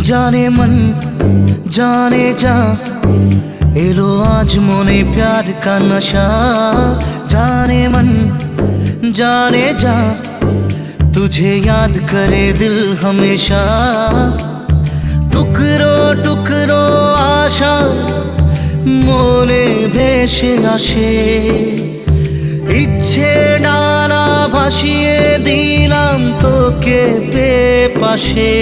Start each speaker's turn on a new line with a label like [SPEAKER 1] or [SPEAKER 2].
[SPEAKER 1] जाने मन जाने जा, एलो आज मोने प्यार का नशा। जाने मन जाने जा, तुझे याद करे दिल हमेशा। टुकरो टुकरो आशा मोने भेসে আসে, ইচ্ছে ডানা ভাসিয়ে দিলাম তোকে পাশে।